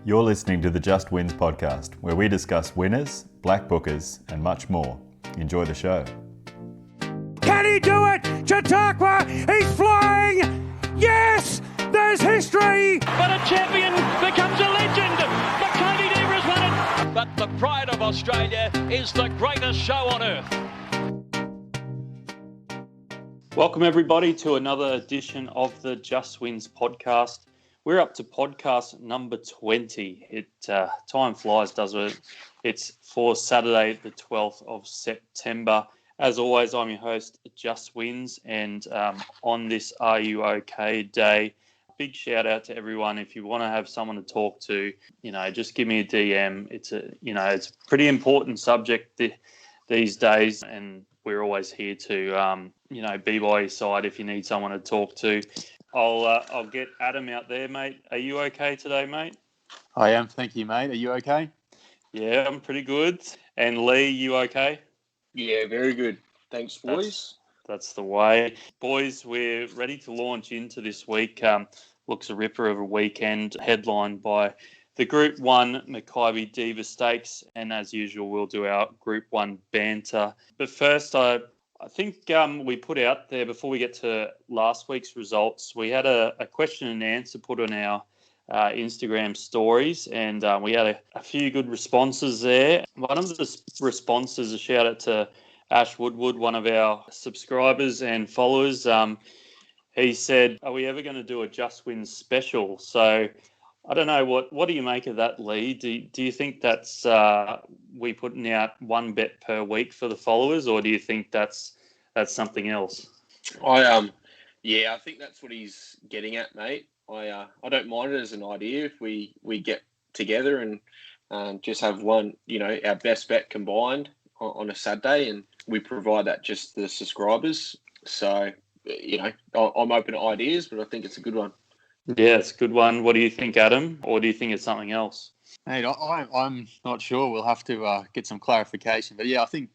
You're listening to the Just Wins podcast, where we discuss winners, black bookers, and much more. Enjoy the show. Can he do it? Chautauqua, he's flying! Yes! There's history! But a champion becomes a legend! Makybe Diva has won it! But the pride of Australia is the greatest show on earth. Welcome everybody to another edition of the Just Wins podcast. We're up to podcast number 20. Time flies, doesn't it? It's for Saturday, the 12th of September. As always, I'm your host, Just Wins, and on this Are You OK day, big shout out to everyone. If you want to have someone to talk to, just give me a DM. It's a pretty important subject these days, and we're always here to be by your side if you need someone to talk to. I'll get Adam out there, mate. Are you okay today, mate? I am, thank you, mate. Are you okay? Yeah, I'm pretty good. And Lee, you okay? Yeah, very good. Thanks, boys. That's the way. Boys, we're ready to launch into this week. Looks a ripper of a weekend, headlined by the Group 1 Makybe Diva Stakes. And as usual, we'll do our Group 1 Banter. But first, I think we put out there, before we get to last week's results, we had a question and answer put on our Instagram stories, and we had a few good responses there. One of the responses, a shout out to Ash Woodward, one of our subscribers and followers. He said, are we ever going to do a Just Wins special? So I don't know, what do you make of that, Lee? Do you think that's we putting out one bet per week for the followers, or do you think that's something else? I think that's what he's getting at, mate. I don't mind it as an idea if we get together and just have one, our best bet combined on a Saturday, and we provide that just to the subscribers. So, I'm open to ideas, but I think it's a good one. Yeah, it's a good one. What do you think, Adam? Or do you think it's something else? Mate, I'm not sure. We'll have to get some clarification. But yeah, I think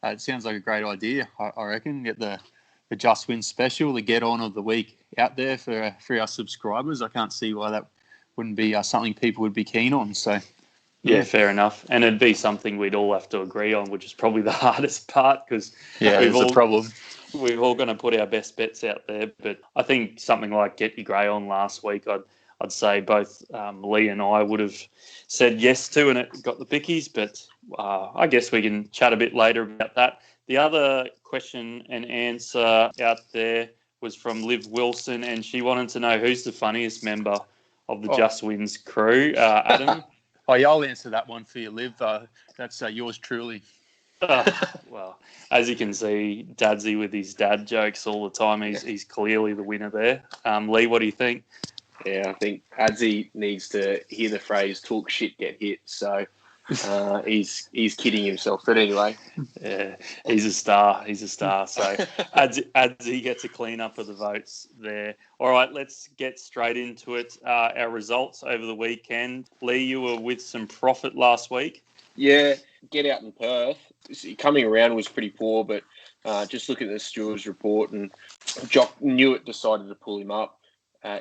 it sounds like a great idea. I reckon get the Just Win special, the get on of the week out there for our subscribers. I can't see why that wouldn't be something people would be keen on. So yeah, fair enough. And it'd be something we'd all have to agree on, which is probably the hardest part, because it's a problem. We're all going to put our best bets out there. But I think something like Get Your Grey On last week, I'd say both Lee and I would have said yes to, and it got the bickies. But I guess we can chat a bit later about that. The other question and answer out there was from Liv Wilson, and she wanted to know who's the funniest member of the Just Wins crew. Adam? I'll answer that one for you, Liv. That's yours truly. Well, as you can see, Dadsy with his dad jokes all the time. He's clearly the winner there. Lee, what do you think? Yeah, I think Adsy needs to hear the phrase "talk shit, get hit." So he's kidding himself. But anyway, yeah, he's a star. So Adsy gets a clean up of the votes there. All right, let's get straight into it. Our results over the weekend. Lee, you were with some profit last week. Yeah, get out in Perth. Coming around was pretty poor, but just looking at the stewards report, and Jock Newitt decided to pull him up.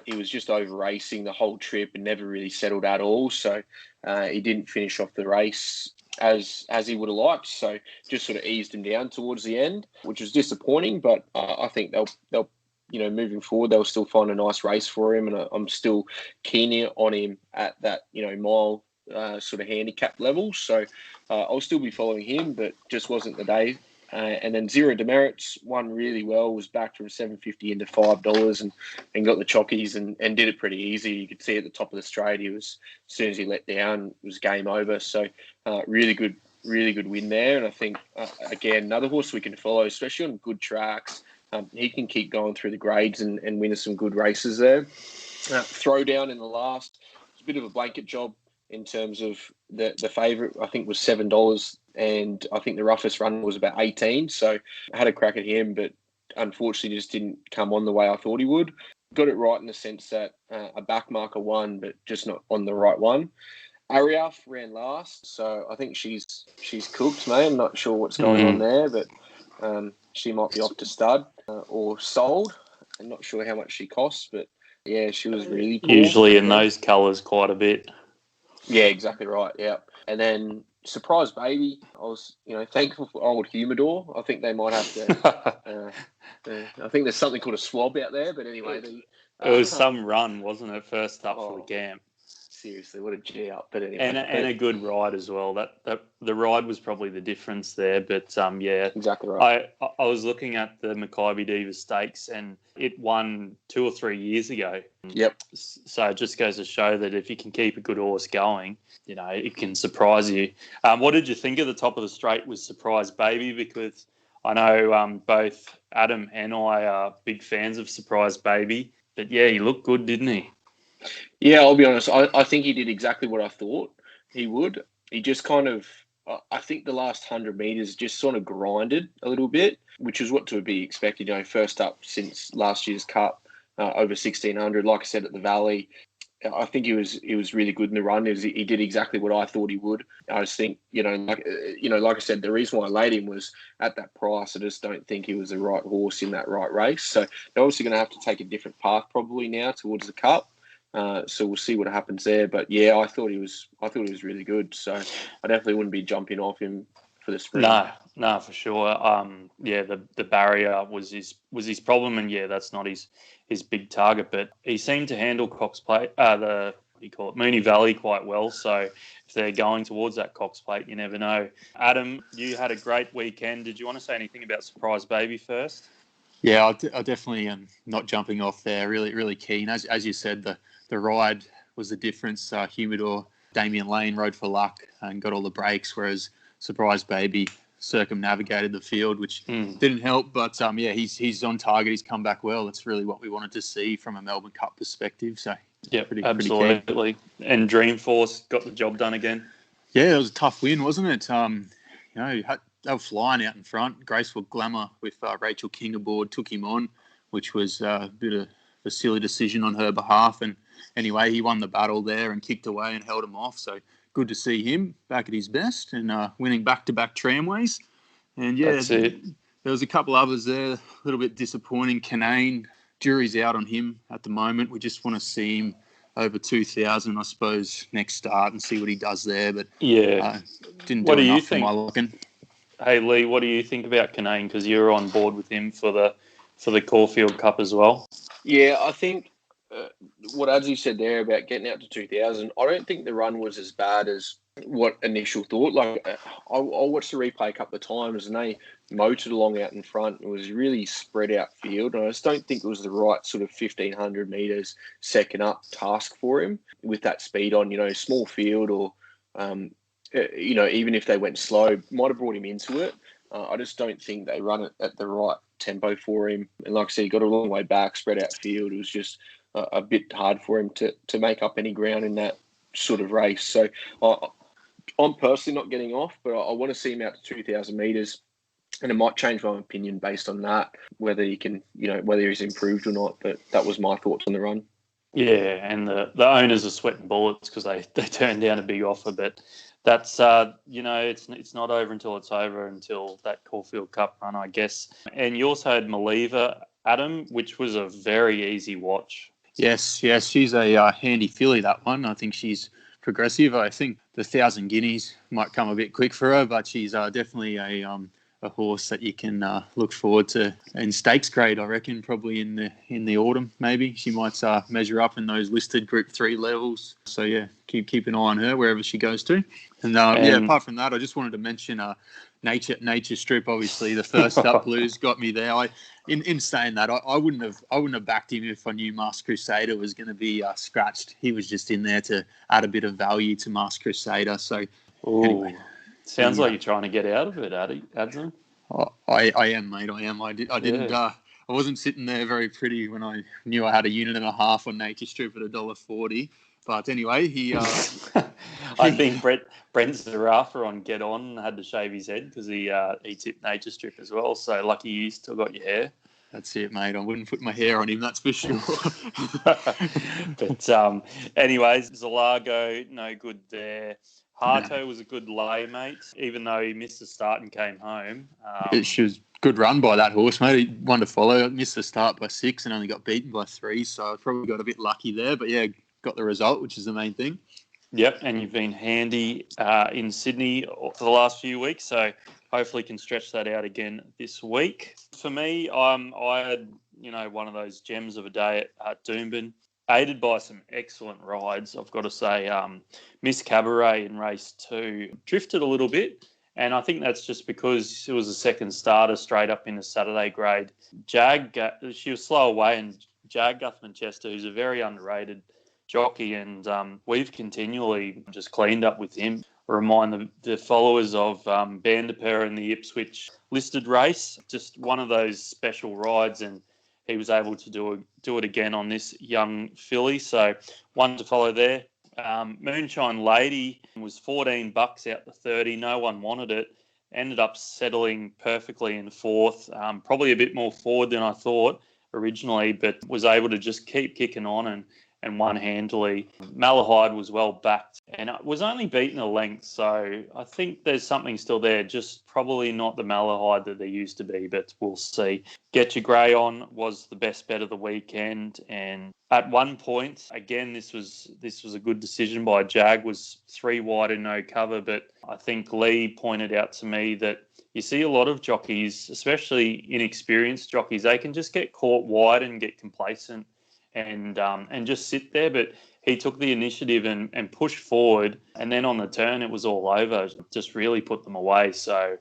He was just over racing the whole trip and never really settled at all. So he didn't finish off the race as he would have liked. So just sort of eased him down towards the end, which was disappointing. But I think they'll moving forward, they'll still find a nice race for him. And I'm still keen on him at that, mile sort of handicap level. So I'll still be following him, but just wasn't the day. And then Zero Demerits won really well, was back from $7.50 into $5 and got the chockies and did it pretty easy. You could see at the top of the straight, as soon as he let down, it was game over. So really good win there. And I think, again, another horse we can follow, especially on good tracks. He can keep going through the grades and win us some good races there. Throwdown in the last, it's a bit of a blanket job in terms of the favourite, I think, was $7, and I think the roughest run was about 18. So I had a crack at him, but unfortunately just didn't come on the way I thought he would. Got it right in the sense that a backmarker won, but just not on the right one. Ariaf ran last, so I think she's cooked, mate. I'm not sure what's going on there, but she might be off to stud or sold. I'm not sure how much she costs, but yeah, she was really poor. Usually in those colours quite a bit. Yeah, exactly right. Yeah. And then Surprise Baby, I was, thankful for old Humidor. I think they might have to. I think there's something called a swab out there, but anyway, It was some run, wasn't it? First up for the camp. Seriously, what a G up! But anyway, and a good ride as well. That the ride was probably the difference there. But yeah, exactly right. I was looking at the Makybe Diva Stakes, and it won 2 or 3 years ago. Yep. So it just goes to show that if you can keep a good horse going, it can surprise you. What did you think of the top of the straight with Surprise Baby? Because I know both Adam and I are big fans of Surprise Baby. But yeah, he looked good, didn't he? Yeah, I'll be honest. I think he did exactly what I thought he would. He just kind of, I think the last 100 metres just sort of grinded a little bit, which is what to be expected. First up since last year's Cup, over 1,600. Like I said, at the Valley, I think he was really good in the run. He did exactly what I thought he would. I just think, like I said, the reason why I laid him was at that price. I just don't think he was the right horse in that right race. So they're obviously going to have to take a different path probably now towards the Cup. So we'll see what happens there. But yeah, I thought he was really good. So I definitely wouldn't be jumping off him for the sprint. No, for sure. Yeah, the barrier was his problem, and yeah, that's not his big target. But he seemed to handle Cox Plate, Moonee Valley quite well. So if they're going towards that Cox Plate, you never know. Adam, you had a great weekend. Did you want to say anything about Surprise Baby first? Yeah, I definitely am not jumping off there. Really, really keen. As you said, the ride was the difference. Humidor, Damien Lane rode for luck and got all the breaks, whereas Surprise Baby circumnavigated the field, which didn't help. But yeah, he's on target. He's come back well. That's really what we wanted to see from a Melbourne Cup perspective. So yeah, absolutely. And Dreamforce got the job done again. Yeah, it was a tough win, wasn't it? They were flying out in front. Graceful Glamour with Rachel King aboard took him on, which was a bit of a silly decision on her behalf. And anyway, he won the battle there and kicked away and held him off. So good to see him back at his best and winning back-to-back tramways. And yeah, that's it. There was a couple others there, a little bit disappointing. Canaan, jury's out on him at the moment. We just want to see him over 2,000, I suppose, next start and see what he does there. But yeah, didn't do enough for my liking. Hey Lee, what do you think about Canaan? Because you're on board with him for the Caulfield Cup as well. Yeah, I think what Adzi said there about getting out to 2,000, I don't think the run was as bad as what initial thought. Like I watched the replay a couple of times and they motored along out in front. It was really spread out field, and I just don't think it was the right sort of 1,500 metres second up task for him with that speed on. Small field or. Even if they went slow, might have brought him into it. I just don't think they run it at the right tempo for him. And like I said, he got a long way back, spread out field. It was just a bit hard for him to make up any ground in that sort of race. So I'm personally not getting off, but I want to see him out to 2,000 metres. And it might change my opinion based on that, whether he can, whether he's improved or not. But that was my thoughts on the run. Yeah, and the owners are sweating bullets because they turned down a big offer, but that's it's not over until it's over, until that Caulfield Cup run, I guess. And you also had Makybe, Adam, which was a very easy watch. Yes, she's a handy filly, that one. I think she's progressive. I think the 1,000 guineas might come a bit quick for her, but she's definitely a horse that you can look forward to in stakes grade, I reckon, probably in the autumn. Maybe she might measure up in those listed Group 3 levels. So yeah, keep an eye on her wherever she goes to. And apart from that, I just wanted to mention Nature Strip. Obviously, the first up blues got me there. In saying that, I wouldn't have backed him if I knew Masked Crusader was going to be scratched. He was just in there to add a bit of value to Masked Crusader. So anyway. Sounds like you're trying to get out of it, Adson. I am, mate. I am. I didn't. I wasn't sitting there very pretty when I knew I had a unit and a half on Nature Strip at $1.40. But anyway, he. I think Brent Zarafa on Get On had to shave his head because he tipped Nature Strip as well. So lucky you still got your hair. That's it, mate. I wouldn't put my hair on him, that's for sure. But anyways, Zalago, no good there. Harto was a good lay, mate, even though he missed the start and came home. She was good run by that horse, mate. He won to follow. Missed the start by 6 and only got beaten by 3, so I probably got a bit lucky there. But, yeah, got the result, which is the main thing. Yep, and you've been handy in Sydney for the last few weeks, so hopefully can stretch that out again this week. For me, I had one of those gems of a day at Doomben, aided by some excellent rides. I've got to say, Miss Cabaret in race 2 drifted a little bit, and I think that's just because it was a second starter straight up in the Saturday grade. She was slow away, and Jag Guthmann-Chester, who's a very underrated jockey, and we've continually just cleaned up with him. Remind the followers of Banter in the Ipswich listed race, just one of those special rides, and he was able to do it again on this young filly. So one to follow there. Moonshine Lady was $14 out the 30. No one wanted it. Ended up settling perfectly in fourth. Probably a bit more forward than I thought originally, but was able to just keep kicking on and won handily. Malahide was well backed and was only beaten a length, so I think there's something still there, just probably not the Malahide that there used to be, but we'll see. Get Your Grey On was the best bet of the weekend, and at one point, again, this was a good decision by Jag, was 3 wide and no cover, but I think Lee pointed out to me that you see a lot of jockeys, especially inexperienced jockeys, they can just get caught wide and get complacent and just sit there, but he took the initiative and pushed forward, and then on the turn it was all over. Just really put them away. So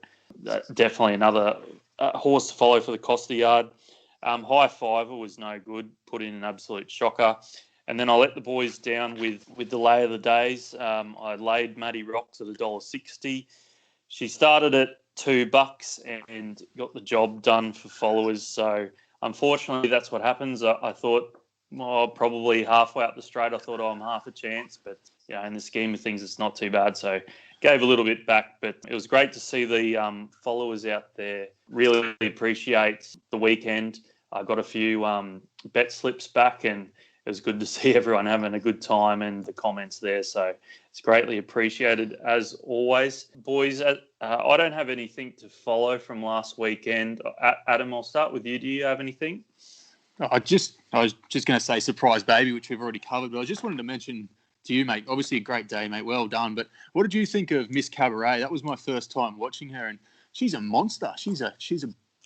definitely another horse to follow for the Costa Yard. High Fiver was no good, put in an absolute shocker. And then I let the boys down with the lay of the days. I laid Maddie Rocks at $1.60. She started at $2 and got the job done for followers. So unfortunately, that's what happens. I thought, probably halfway up the straight, I thought, I'm half a chance. But, in the scheme of things, it's not too bad. So gave a little bit back. But it was great to see the followers out there really appreciate the weekend. I got a few bet slips back, and it was good to see everyone having a good time and the comments there. So it's greatly appreciated as always. Boys, I don't have anything to follow from last weekend. Adam, I'll start with you. Do you have anything? I was just going to say Surprise Baby, which we've already covered, but I just wanted to mention to you, mate, obviously a great day, mate. Well done. But what did you think of Miss Cabaret? That was my first time watching her, and she's a monster. She's a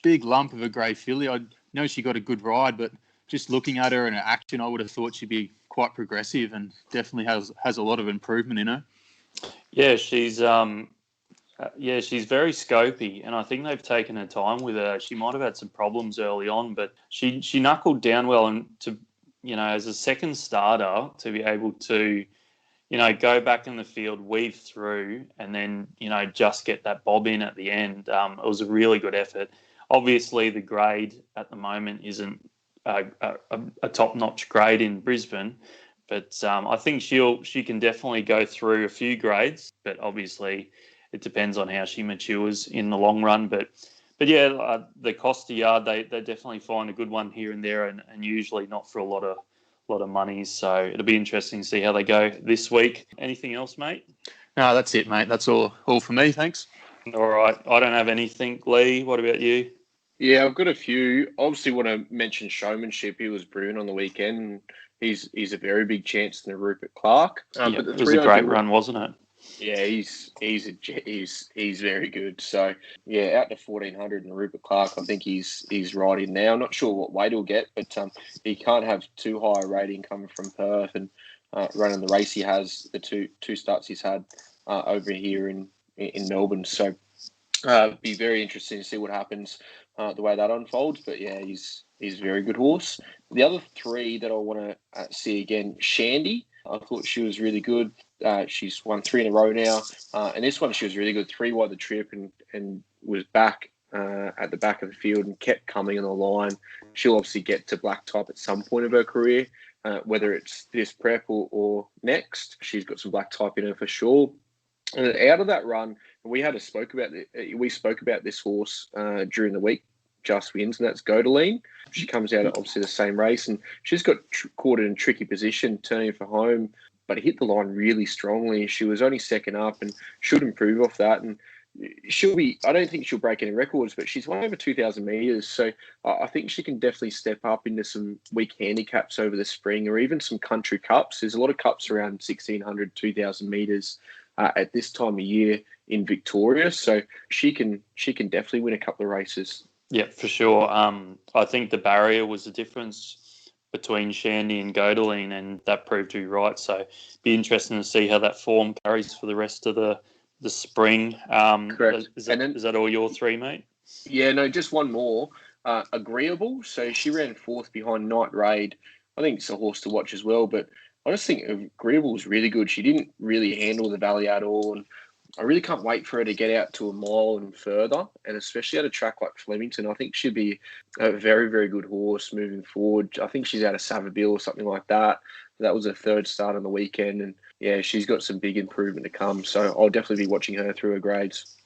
big lump of a grey filly. I know she got a good ride, but just looking at her in her action, I would have thought she'd be quite progressive and definitely has a lot of improvement in her. Yeah, she's very scopy, and I think they've taken her time with her. She might have had some problems early on, but she knuckled down well, and to as a second starter to be able to go back in the field, weave through, and then just get that bob in at the end. It was a really good effort. Obviously, the grade at the moment isn't a top-notch grade in Brisbane, but I think she can definitely go through a few grades, but obviously it depends on how she matures in the long run. But yeah, the Costa Yard, they definitely find a good one here and there, and usually not for a lot of money. So it'll be interesting to see how they go this week. Anything else, mate? No, that's it, mate. That's all for me. Thanks. All right. I don't have anything. Lee, what about you? Yeah, I've got a few. Obviously, want to mention Showmanship. He was brilliant on the weekend. He's a very big chance in the Rupert Clark. But it was a great run, wasn't it? Yeah, he's very good. So yeah, out to 1400 in the Rupert Clark. I think he's right in now. I'm not sure what weight he'll get, but he can't have too high a rating coming from Perth and running the race he has, the two starts he's had over here in Melbourne. So be very interesting to see what happens the way that unfolds. But yeah, he's a very good horse. The other three that I want to see again, Shandy. I thought she was really good. She's won 3 in a row now. And this one, she was really good. 3 wide the trip and was back at the back of the field and kept coming on the line. She'll obviously get to black type at some point of her career, whether it's this prep or next. She's got some black type in her for sure. And out of that run, we spoke about this horse during the week. Just wins, and that's Godeline. She comes out at obviously the same race, and she's got caught in a tricky position, turning for home, but hit the line really strongly. She was only second up and should improve off that. And I don't think she'll break any records, but she's won over 2,000 metres. So I think she can definitely step up into some week handicaps over the spring or even some country cups. There's a lot of cups around 1,600, 2,000 metres at this time of year in Victoria. So she can definitely win a couple of races. Yeah, for sure. I think the barrier was the difference between Shandy and Godeline, and that proved to be right. So be interesting to see how that form carries for the rest of the spring. Correct. Is that all your three, mate? Yeah, no, just one more. Agreeable. So she ran fourth behind Night Raid. I think it's a horse to watch as well, but I just think Agreeable was really good. She didn't really handle the valley at all, and I really can't wait for her to get out to a mile and further, and especially at a track like Flemington. I think she'd be a very, very good horse moving forward. I think she's out of Savabeel or something like that. That was her third start on the weekend, and yeah, she's got some big improvement to come. So I'll definitely be watching her through her grades.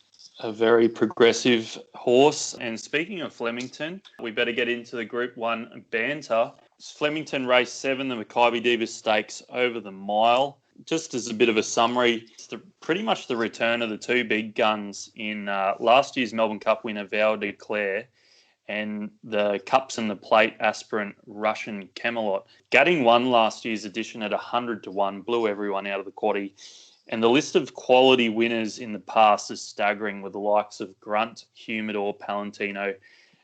A very progressive horse. And speaking of Flemington, we better get into the Group 1 Banter. Flemington Race 7, the Makybe Diva Stakes over the mile. Just as a bit of a summary, it's pretty much the return of the two big guns in last year's Melbourne Cup winner, Vow de Clare, and the Cups and the Plate aspirant Russian Camelot. Gadding won last year's edition at 100-1, blew everyone out of the quaddie. And the list of quality winners in the past is staggering, with the likes of Grunt, Humidor, Palantino,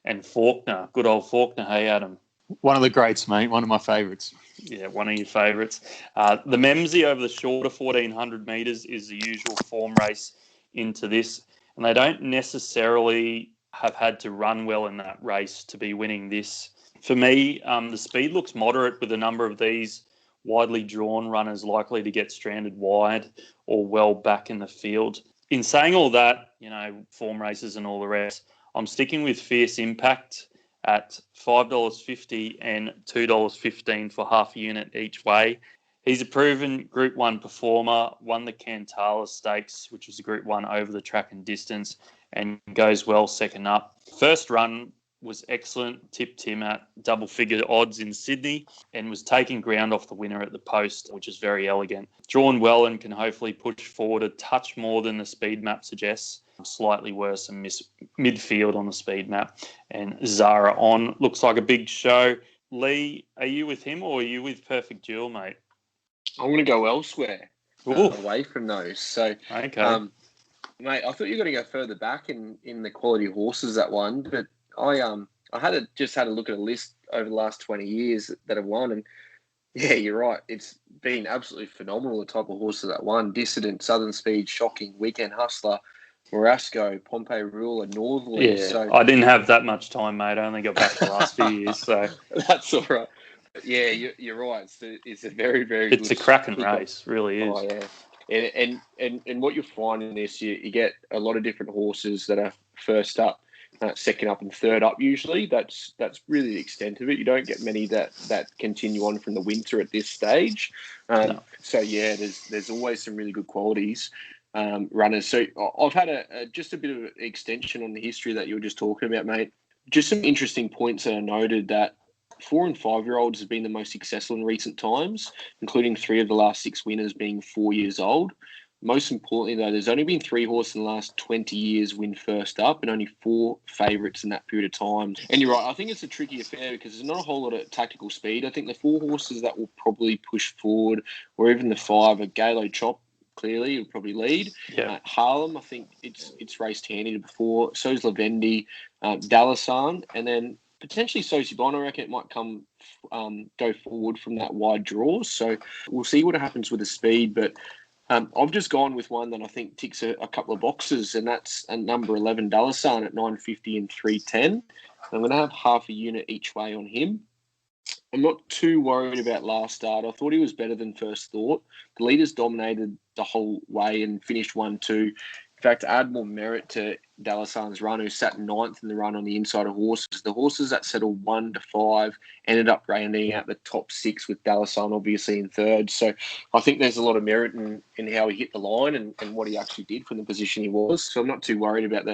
and Faulkner. Good old Faulkner, hey, Adam? One of the greats, mate. One of my favourites. Yeah, one of your favourites. The Memsey over the shorter 1,400 metres is the usual form race into this, and they don't necessarily have had to run well in that race to be winning this. For me, the speed looks moderate, with a number of these widely drawn runners likely to get stranded wide or well back in the field. In saying all that, form races and all the rest, I'm sticking with Fierce Impact at $5.50 and $2.15 for half a unit each way. He's a proven Group 1 performer, won the Cantala Stakes, which was a Group 1 over the track and distance, and goes well second up. First run was excellent, tipped him at double-figure odds in Sydney, and was taking ground off the winner at the post, which is very elegant. Drawn well and can hopefully push forward a touch more than the speed map suggests. Slightly worse than midfield on the speed map. And Zara on. Looks like a big show. Lee, are you with him or are you with Perfect Duel, mate? I'm going to go elsewhere, away from those. So, okay. Mate, I thought you were going to go further back in the quality horses that won, but I had a look at a list over the last 20 years that have won, and yeah, you're right. It's been absolutely phenomenal, the type of horses that won. Dissident, Southern Speed, Shocking, Weekend Hustler, Morasco, Pompey Rule, and Northerly. Yeah, so, I didn't have that much time, mate. I only got back the last few years, so that's all right. But yeah, you're right. It's a very, very good. It's a cracking race, really is. Oh yeah, and what you'll find in this, you get a lot of different horses that are first up, second up, and third up. Usually, that's really the extent of it. You don't get many that continue on from the winter at this stage. No. So yeah, there's always some really good qualities. Runners. So I've had just a bit of an extension on the history that you were just talking about, mate. Just some interesting points that are noted that 4 and 5-year-olds have been the most successful in recent times, including 3 of the last 6 winners being 4 years old. Most importantly, though, there's only been 3 horses in the last 20 years win first up and only 4 favourites in that period of time. And you're right, I think it's a tricky affair because there's not a whole lot of tactical speed. I think the 4 horses that will probably push forward, or even the 5, are Galo Chop. Clearly, will probably lead. Yeah. Harlem, I think it's raced handy before. So's Lavendi, Dallasan, and then potentially Sosibon. I reckon it might go forward from that wide draw. So we'll see what happens with the speed. But I've just gone with one that I think ticks a couple of boxes, and that's number 11, Dallasan at $9.50 and $3.10. I'm going to have half a unit each way on him. I'm not too worried about last start. I thought he was better than first thought. The leaders dominated the whole way and finished 1-2. In fact, to add more merit to Dallasan's run, who sat 9th in the run on the inside of horses, the horses that settled 1 to 5 ended up rounding out the top 6 with Dallasan obviously in third. So I think there's a lot of merit in how he hit the line and what he actually did from the position he was. So I'm not too worried about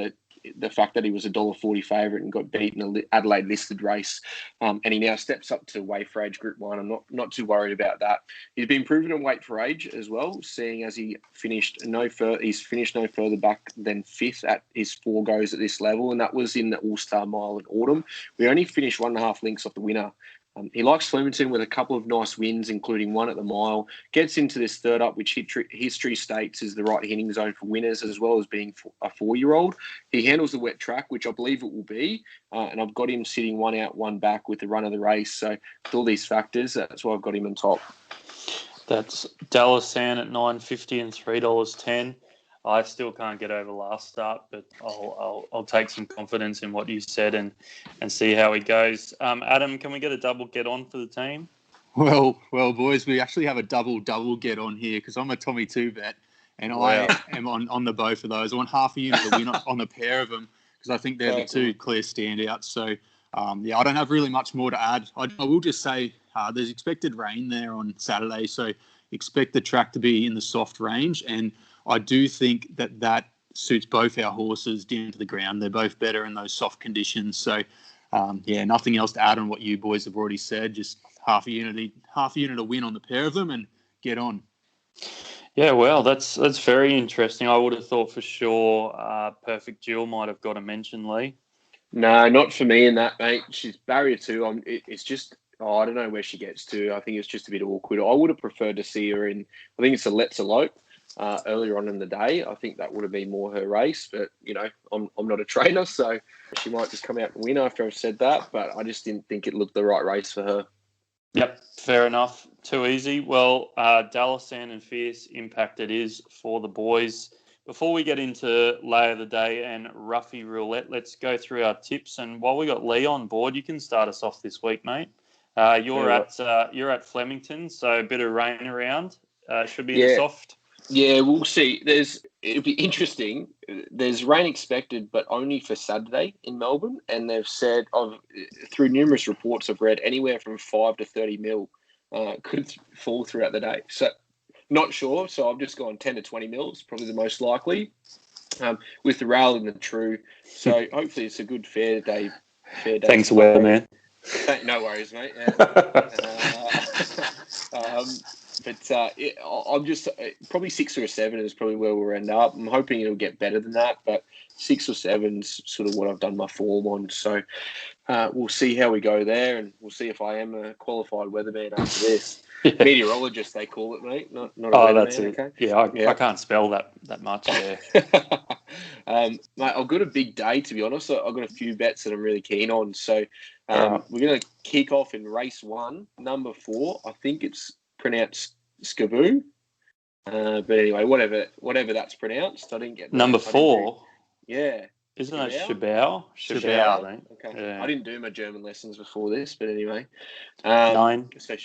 the fact that he was $1.40 favourite and got beaten in the Adelaide listed race, and he now steps up to weight for age Group 1. I'm not too worried about that. He's been proven in weight for age as well, seeing as he's finished no further back than 5th at his 4 goes at this level, and that was in the All-Star Mile in autumn. We only finished 1.5 lengths off the winner. He likes Flemington with a couple of nice wins, including one at the mile. Gets into this third up, which history states is the right hitting zone for winners, as well as being a 4-year-old. He handles the wet track, which I believe it will be. And I've got him sitting 1 out, 1 back with the run of the race. So with all these factors, that's why I've got him on top. That's Dalasan at $9.50 and $3.10. I still can't get over last start, but I'll take some confidence in what you said and see how he goes. Adam, can we get a double get on for the team? Well, boys, we actually have a double get on here because I'm a Tommy 2 bet, and Wow. I am on the both of those. I want half a unit to win on the pair of them because I think they're the 2 clear standouts. So, I don't have really much more to add. I will just say there's expected rain there on Saturday, so expect the track to be in the soft range, and I do think that suits both our horses down to the ground. They're both better in those soft conditions. So, nothing else to add on what you boys have already said. Just half a unit to win on the pair of them and get on. Yeah, well, that's very interesting. I would have thought for sure Perfect Jill might have got a mention, Lee. No, not for me in that, mate. She's barrier 2. It's just, I don't know where she gets to. I think it's just a bit awkward. I would have preferred to see her in, I think it's a Let's Elope. Earlier on in the day, I think that would have been more her race, but I'm not a trainer, so she might just come out and win after I've said that. But I just didn't think it looked the right race for her. Yep, fair enough. Too easy. Well, Dalasan and Fierce Impact it is for the boys. Before we get into Lay of the Day and Roughie Roulette, let's go through our tips. And while we got Lee on board, you can start us off this week, mate. You're at Flemington, so a bit of rain around. Should be in the soft. Yeah, we'll see. It'll be interesting. There's rain expected, but only for Saturday in Melbourne. And they've said, through numerous reports I've read, anywhere from 5 to 30 mil could fall throughout the day. So not sure. So I've just gone 10 to 20 mils, probably the most likely, with the rail and the true. So hopefully it's a good fair day. Thanks, weatherman. No worries, mate. I'm just probably 6 or 7 is probably where we'll end up. I'm hoping it'll get better than that, but 6 or 7's sort of what I've done my form on. So we'll see how we go there, and we'll see if I am a qualified weatherman after this. Yeah. Meteorologist, they call it, mate. Not a weatherman. That's it. Okay? Yeah, I can't spell that much. Yeah. Mate, I've got a big day, to be honest. I've got a few bets that I'm really keen on. So we're going to kick off in race 1, number 4. I think it's pronounced Skaboo. But anyway, whatever that's pronounced. I didn't get that. Number 4? Yeah. Isn't that Shabao? Shabao. Okay. Yeah. I didn't do my German lessons before this, but anyway. 9. So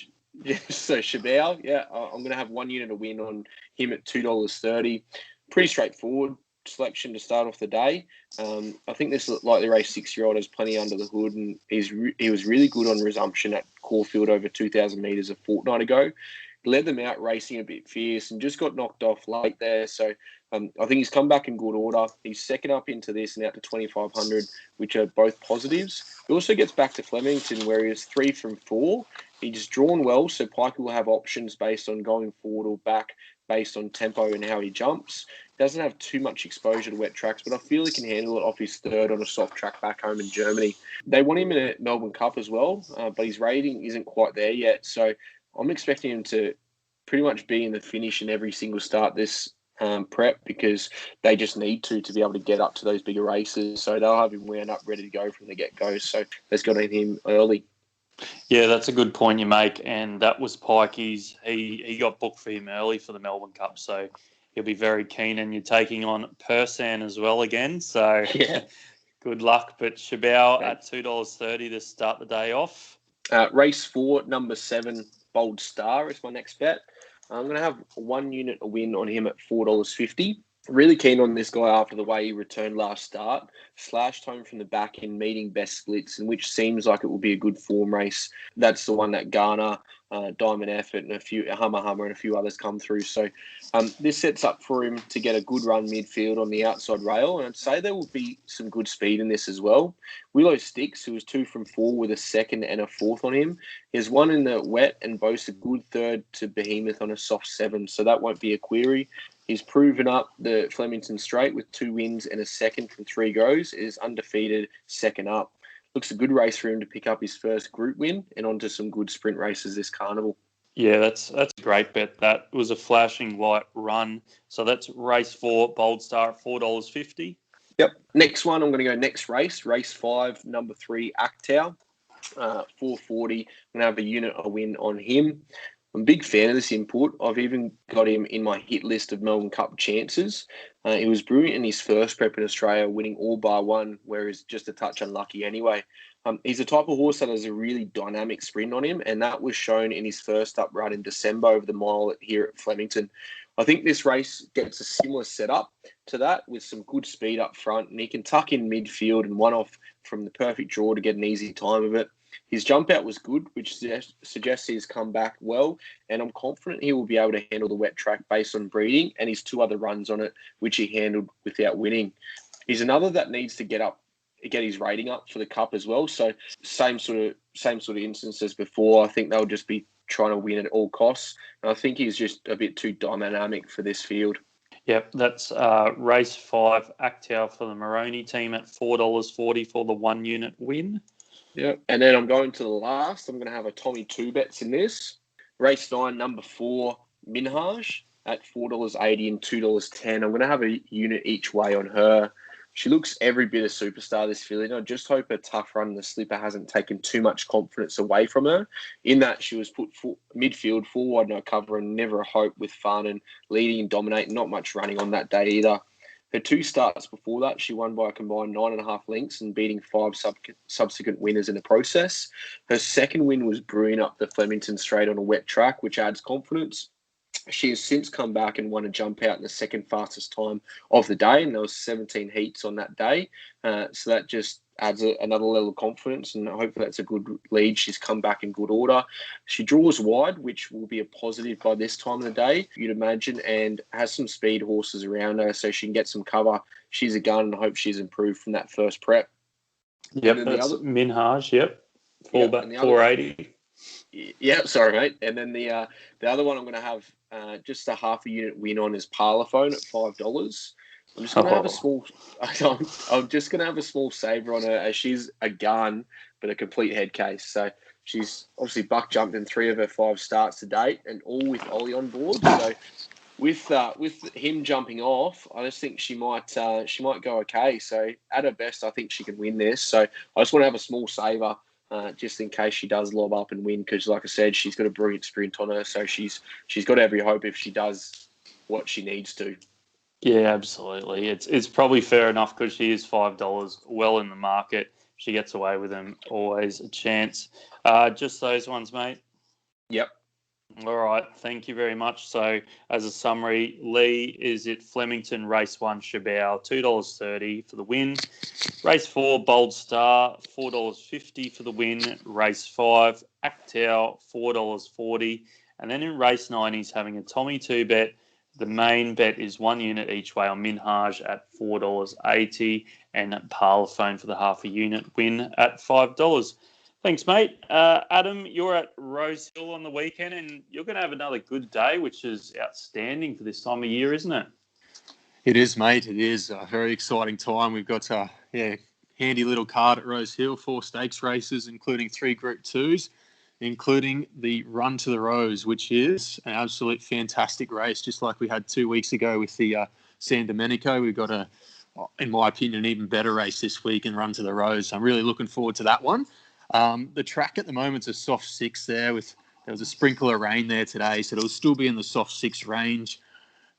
Shabao, yeah, I'm going to have 1 unit to win on him at $2.30. Pretty straightforward selection to start off the day. I think this looked like the race 6-year-old has plenty under the hood, and he was really good on resumption at Caulfield over 2,000 metres a fortnight ago. Led them out racing a bit fierce and just got knocked off late there. So I think he's come back in good order. He's second up into this and out to 2,500, which are both positives. He also gets back to Flemington where he was 3 from 4. He's drawn well, so Pike will have options based on going forward or back based on tempo and how he jumps. Doesn't have too much exposure to wet tracks, but I feel he can handle it off his third on a soft track back home in Germany. They want him in a Melbourne Cup as well, but his rating isn't quite there yet. So I'm expecting him to pretty much be in the finish in every single start this prep because they just need to be able to get up to those bigger races. So they'll have him wound up ready to go from the get-go. So let's go to him early. Yeah, that's a good point you make, and that was Pikey's. He got booked for him early for the Melbourne Cup, so he'll be very keen. And you're taking on Persan as well again, so yeah, good luck. But Shabao at $2.30 to start the day off. Race 4, number 7, Bold Star is my next bet. I'm going to have 1 unit a win on him at $4.50. Really keen on this guy after the way he returned last start. Slashed home from the back in meeting best splits, and which seems like it will be a good form race. That's the one that Garner, Diamond Effort, and a Hummer and a few others come through. So this sets up for him to get a good run midfield on the outside rail, and I'd say there will be some good speed in this as well. Willow Sticks, who was 2 from 4 with a second and a fourth on him, he has won in the wet and boasts a good third to Behemoth on a soft 7, so that won't be a query. He's proven up the Flemington straight with 2 wins and a second from 3 goes. Is undefeated second up. Looks a good race for him to pick up his first group win and onto some good sprint races this carnival. Yeah, that's a great bet. That was a flashing light run. So that's race 4, Bold Star at $4.50. Yep. Next one, I'm going to go next race. Race 5, number 3, Actow, 440. I'm going to have a win on him. I'm a big fan of this input. I've even got him in my hit list of Melbourne Cup chances. He was brilliant in his first prep in Australia, winning all bar 1, where he's just a touch unlucky anyway. He's a type of horse that has a really dynamic sprint on him, and that was shown in his first up run in December over the mile here at Flemington. I think this race gets a similar setup to that with some good speed up front, and he can tuck in midfield and one off from the perfect draw to get an easy time of it. His jump out was good, which suggests he's come back well, and I'm confident he will be able to handle the wet track based on breeding and his 2 other runs on it, which he handled without winning. He's another that needs to get his rating up for the Cup as well. So same sort of instance as before. I think they'll just be trying to win at all costs, and I think he's just a bit too dynamic for this field. Yep, that's race 5, Actow for the Maroney team at $4.40 for the 1 unit win. Yeah, and then I'm going to the last. I'm going to have a Tommy 2 bets in this. Race 9, number 4, Minhaj at $4.80 and $2.10. I'm going to have a unit each way on her. She looks every bit a superstar, this filly. I just hope her tough run in the slipper hasn't taken too much confidence away from her. In that, she was put midfield, full wide no cover, and never a hope with fun and leading and dominating. Not much running on that day either. Her 2 starts before that, she won by a combined 9.5 lengths and beating 5 subsequent winners in the process. Her second win was brewing up the Flemington straight on a wet track, which adds confidence. She has since come back and won a jump out in the second fastest time of the day, and there was 17 heats on that day. So that just adds another level of confidence, and hopefully that's a good lead. She's come back in good order. She draws wide, which will be a positive by this time of the day, you'd imagine, and has some speed horses around her so she can get some cover. She's a gun, and I hope she's improved from that first prep. Yep, that's Minhaj, yep. 480. Yeah, sorry, mate. And then the other one I'm going to have just a half a unit win on is Parlophone at $5. I'm just going to have a small. I'm just going to have a small saver on her, as she's a gun, but a complete head case. So she's obviously buck jumped in 3 of her 5 starts to date, and all with Ollie on board. So with him jumping off, I just think she might go okay. So at her best, I think she can win this. So I just want to have a small saver. Just in case she does lob up and win, because like I said, she's got a brilliant sprint on her, so she's got every hope if she does what she needs to. Yeah, absolutely. It's probably fair enough because she is $5 well in the market. She gets away with them, always a chance. Just those ones, mate. Yep. All right, thank you very much. So, as a summary, Lee is at Flemington, race 1, Shabao, $2.30 for the win. Race 4, Bold Star, $4.50 for the win. Race 5, Actow, $4.40. And then in race 9, he's having a Tommy 2 bet. The main bet is 1 unit each way on Minhaj at $4.80 and Parlophone for the half a unit win at $5. Thanks, mate. Adam, you're at Rosehill on the weekend, and you're going to have another good day, which is outstanding for this time of year, isn't it? It is, mate. It is a very exciting time. We've got a handy little card at Rosehill, 4 stakes races, including 3 Group 2s, including the Run to the Rose, which is an absolute fantastic race, just like we had 2 weeks ago with the San Domenico. We've got in my opinion, an even better race this week in Run to the Rose. I'm really looking forward to that one. The track at the moment's a soft 6 there. There was a sprinkle of rain there today, so it'll still be in the soft 6 range.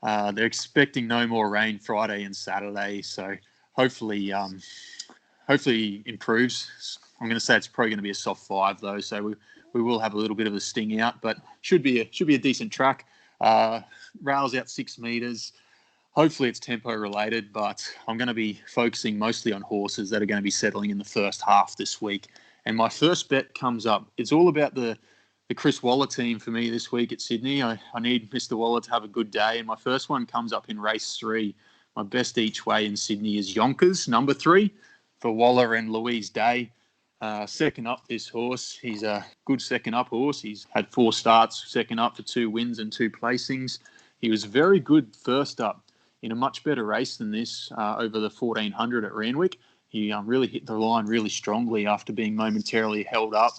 They're expecting no more rain Friday and Saturday, so hopefully improves. I'm going to say it's probably going to be a soft 5 though, so we will have a little bit of a sting out, but should be a decent track. Rails out 6 metres. Hopefully it's tempo related, but I'm going to be focusing mostly on horses that are going to be settling in the first half this week. And my first bet comes up. It's all about the Chris Waller team for me this week at Sydney. I need Mr. Waller to have a good day. And my first one comes up in race 3. My best each way in Sydney is Yonkers, number 3, for Waller and Louise Day. Second up, this horse. He's a good second up horse. He's had 4 starts, second up for 2 wins and 2 placings. He was very good first up in a much better race than this over the 1400 at Randwick. He really hit the line really strongly after being momentarily held up.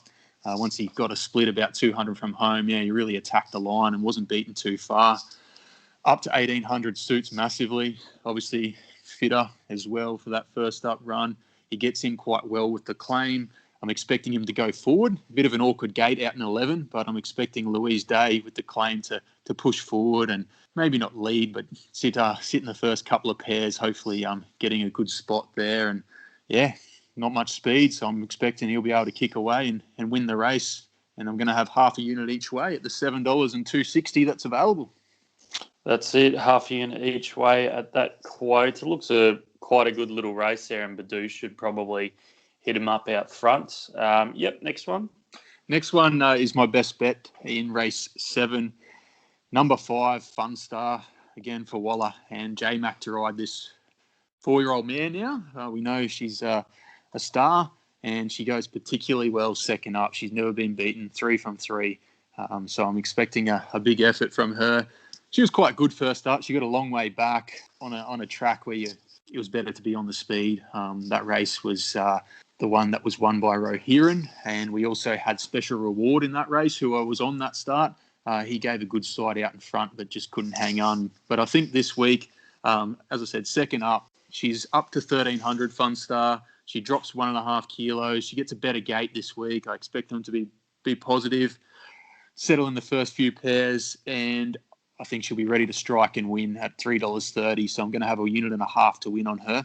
Once he got a split about 200 from home, he really attacked the line and wasn't beaten too far. Up to 1800 suits massively. Obviously fitter as well for that first up run. He gets in quite well with the claim. I'm expecting him to go forward. A bit of an awkward gate out in 11, but I'm expecting Louise Day with the claim to push forward and maybe not lead, but sit in the first couple of pairs, hopefully getting a good spot there. And, not much speed, so I'm expecting he'll be able to kick away and win the race. And I'm going to have half a unit each way at the $7.260 that's available. That's it, half a unit each way at that quote. It looks quite a good little race there, and Badu should probably hit him up out front. Next one. Next one is my best bet in race 7. Number 5, Fun Star, again for Waller and J-Mac to ride this 4-year-old mare now. We know she's a star, and she goes particularly well second up. She's never been beaten, 3 from 3. So I'm expecting a big effort from her. She was quite good first up. She got a long way back on a track where it was better to be on the speed. That race was the one that was won by Rosehill, and we also had Special Reward in that race, who was on that start. He gave a good side out in front, but just couldn't hang on. But I think this week, as I said, second up, she's up to 1,300 Fun Star. She drops 1.5 kilos. She gets a better gate this week. I expect them to be positive, settle in the first few pairs, and I think she'll be ready to strike and win at $3.30. So I'm going to have a unit and a half to win on her.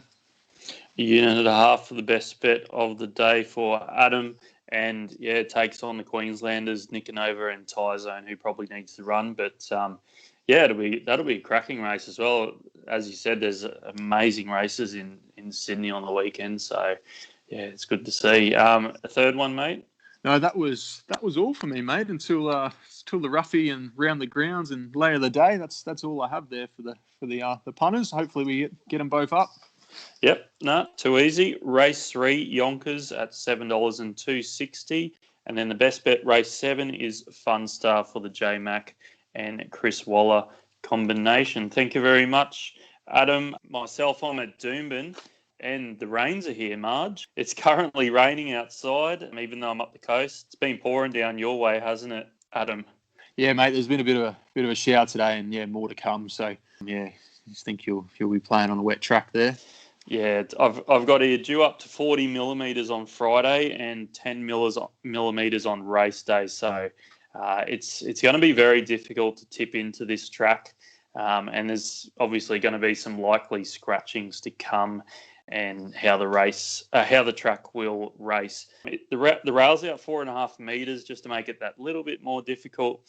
A unit and a half for the best bet of the day for Adam. And, it takes on the Queenslanders, Nicanova and Tyzone, who probably needs to run. But, that'll be a cracking race as well. As you said, there's amazing races in Sydney on the weekend. So, it's good to see. A third one, mate? No, that was all for me, mate. Until the Roughie and round the grounds and lay of the day. That's all I have there for the punters. Hopefully we get them both up. Yep, too easy. Race 3, Yonkers at $7.260, and then the best bet race 7 is Fun Star for the J-Mac and Chris Waller combination. Thank you very much, Adam. Myself, I'm at Doomben. And the rains are here, Marge. It's currently raining outside, even though I'm up the coast. It's been pouring down your way, hasn't it, Adam? Yeah, mate. There's been a bit of a shower today, and more to come. So I just think you'll be playing on a wet track there. Yeah, I've got here due up to 40 millimetres on Friday and 10 millimetres on race day. So it's going to be very difficult to tip into this track, and there's obviously going to be some likely scratchings to come. And how the track will race. The rail's out 4.5 metres just to make it that little bit more difficult.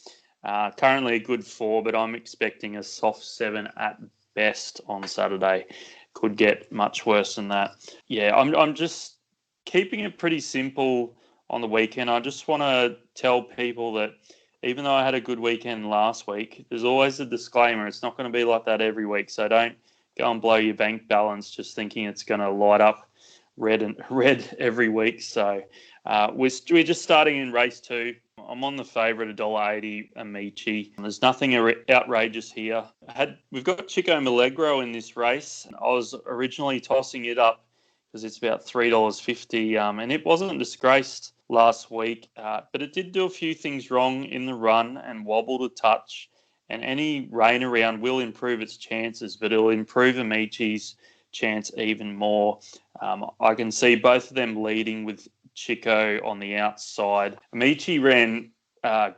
Currently a good 4, but I'm expecting a soft 7 at best on Saturday. Could get much worse than that. Yeah, I'm just keeping it pretty simple on the weekend. I just want to tell people that even though I had a good weekend last week, there's always a disclaimer. It's not going to be like that every week, so don't go and blow your bank balance just thinking it's going to light up red every week. So we're just starting in race 2. I'm on the favourite $1.80, Amici. There's nothing outrageous here. We've got Chico Milagro in this race. I was originally tossing it up because it's about $3.50, and it wasn't disgraced last week, but it did do a few things wrong in the run and wobbled a touch. And any rain around will improve its chances, but it'll improve Amici's chance even more. I can see both of them leading with Chico on the outside. Amici ran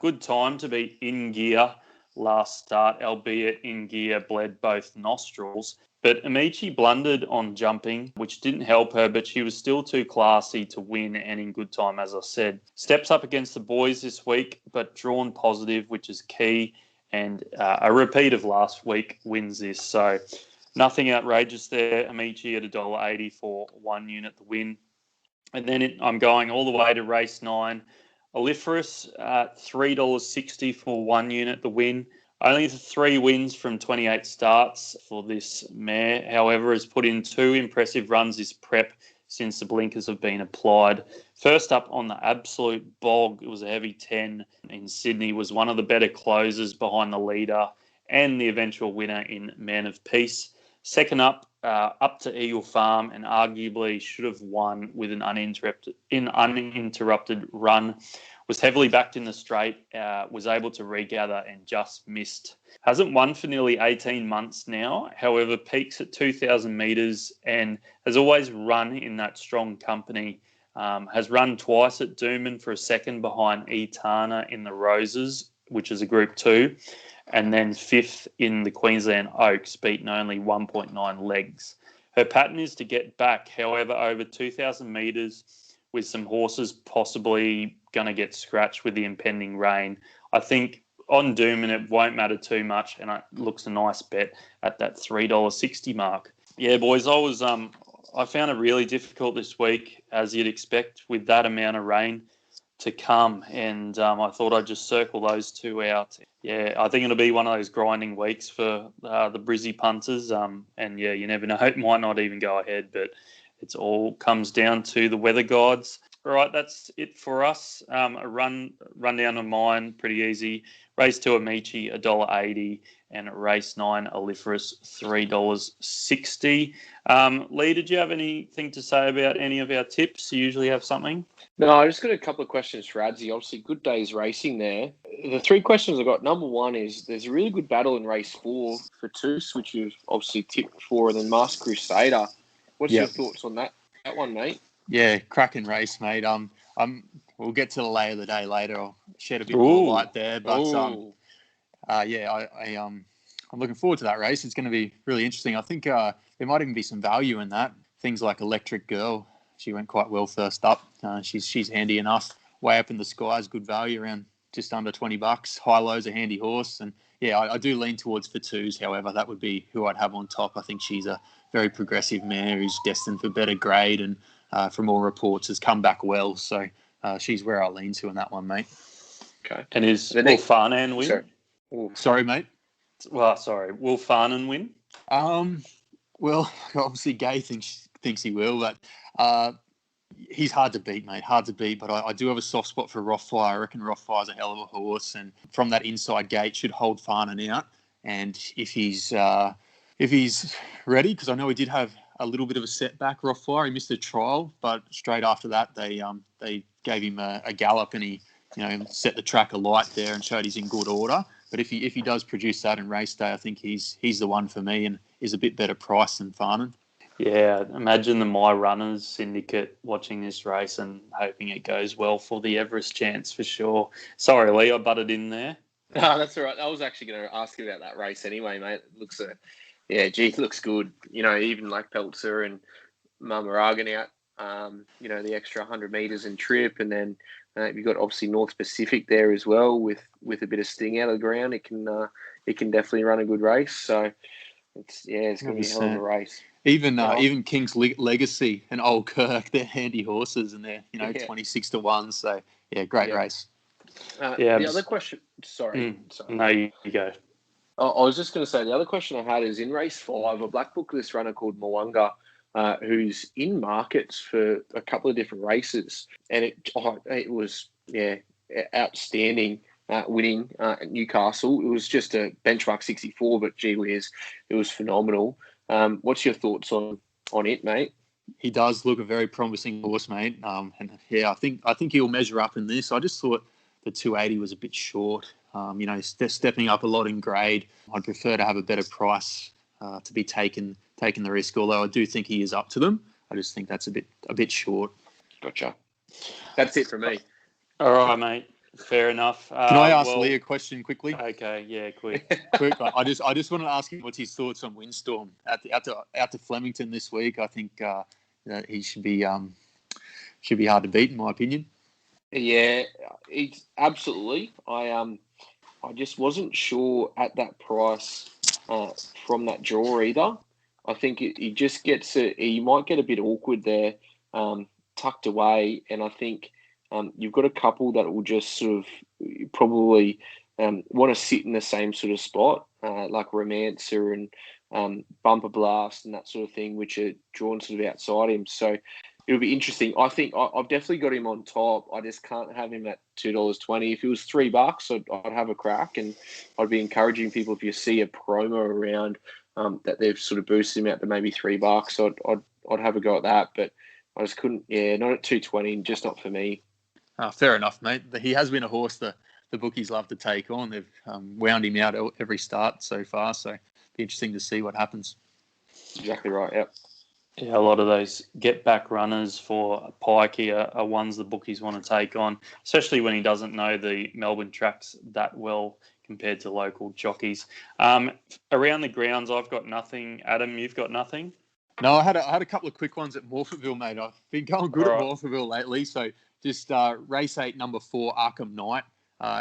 good time to be in gear last start, albeit in gear bled both nostrils. But Amici blundered on jumping, which didn't help her, but she was still too classy to win and in good time, as I said. Steps up against the boys this week, but drawn positive, which is key. And a repeat of last week wins this. So Nothing outrageous there. Amici at $1.80 for 1 unit the win. And then I'm going all the way to race 9. Oliferous at $3.60 for 1 unit the win. Only 3 wins from 28 starts for this mare. However, has put in 2 impressive runs this prep since the blinkers have been applied. First up on the absolute bog, it was a heavy 10 in Sydney, was one of the better closers behind the leader and the eventual winner in Man of Peace. Second up, up to Eagle Farm, and arguably should have won with an uninterrupted run. Was heavily backed in the straight, was able to regather and just missed. Hasn't won for nearly 18 months now. However, peaks at 2,000 metres and has always run in that strong company. Has run twice at Doomben for a second behind Etana in the Roses, which is a Group 2. And then 5th in the Queensland Oaks, beaten only 1.9 legs. Her pattern is to get back, however, over 2,000 metres with some horses possibly going to get scratched with the impending rain. I think on Doomben it won't matter too much, and it looks a nice bet at that $3.60 mark. Yeah, boys, I found it really difficult this week, as you'd expect, with that amount of rain to come, and I thought I'd just circle those 2 out. Yeah, I think it'll be one of those grinding weeks for the Brizzy punters, and yeah, you never know, it might not even go ahead, but it all comes down to the weather gods. All right, that's it for us. A rundown of mine, pretty easy. Race 2 Amici, $1.80, and race 9 Oliferous, $3.60. Lee, did you have anything to say about any of our tips? You usually have something. No, I just got a couple of questions for Adzi. Obviously, good day's racing there. The 3 questions I got, number 1 is there's a really good battle in race 4 for Toos, which you've obviously tipped for, and then Masked Crusader. What's your thoughts on that one, mate? Yeah, cracking race, mate. We'll get to the lay of the day later. I'll shed a bit more light there, but I'm looking forward to that race. It's going to be really interesting. I think there might even be some value in that. Things like Electric Girl, she went quite well first up. She's handy enough. Way up in the skies, good value around just under $20. High Low's a handy horse, and yeah, I do lean towards Fatoos. However, that would be who I'd have on top. I think she's a very progressive mare who's destined for better grade, and from all reports has come back well. So she's where I lean to in that one, mate. Okay. And will Farnan win? Sorry, mate. Well, sorry. Will Farnan win? Well, obviously Gay thinks he will, but he's hard to beat, mate. Hard to beat, but I do have a soft spot for Rothfire. I reckon Rothfire's a hell of a horse, and from that inside gate should hold Farnan out. And if he's ready, because I know he did have a little bit of a setback, Rothfire. He missed a trial, but straight after that they gave him a gallop, and he set the track alight there and showed he's in good order. But if he does produce that in race day, I think he's the one for me, and is a bit better price than Farnan. Yeah, imagine the My Runners syndicate watching this race and hoping it goes well for the Everest chance for sure. Sorry, Lee, I butted in there. No, that's all right. I was actually going to ask you about that race anyway, mate. It looks it looks good. Even like Peltzer and Mamaragan out, the extra 100 metres in trip, and then you've got obviously North Pacific there as well with a bit of sting out of the ground. It can definitely run a good race. So it's going to be a hell of a race. Even King's Legacy and Old Kirk, they're handy horses, and they're 26-1. So great race. The other question. Sorry. No, you go. I was just going to say the other question I had is in race 5, a black book list runner called Mwanga, who's in markets for a couple of different races, and it was outstanding. Winning at Newcastle. It was just a benchmark 64, but gee whiz, it was phenomenal. What's your thoughts on it, mate? He does look a very promising horse, mate. I think he'll measure up in this. I just thought the 280 was a bit short. Stepping up a lot in grade. I'd prefer to have a better price to be taking the risk. Although I do think he is up to them. I just think that's a bit short. Gotcha. That's it for me. All right, mate. Fair enough. Can I ask Lee a question quickly? Okay, yeah, quick. I just wanted to ask him what's his thoughts on Windstorm out to Flemington this week. I think he should be hard to beat in my opinion. Yeah, it's absolutely. I just wasn't sure at that price from that draw either. I think he just he might get a bit awkward there, tucked away. And I think you've got a couple that will just sort of probably want to sit in the same sort of spot, like Romancer and Bumper Blast and that sort of thing, which are drawn sort of outside him. So it'll be interesting. I think I've definitely got him on top. I just can't have him at $2.20. If it was $3, I'd have a crack, and I'd be encouraging people, if you see a promo around that they've sort of boosted him out to maybe $3, I'd have a go at that. But I just couldn't. Yeah, not at $2.20, just not for me. Fair enough, mate. He has been a horse the bookies love to take on. They've wound him out every start so far, so it'll be interesting to see what happens. Exactly right, yep. Yeah, a lot of those get-back runners for Pikey are ones the bookies want to take on, especially when he doesn't know the Melbourne tracks that well compared to local jockeys. Around the grounds, I've got nothing. Adam, you've got nothing? No, I had a couple of quick ones at Morphettville, mate. I've been going good at Morphettville lately, so just race 8, number 4, Arkham Knight,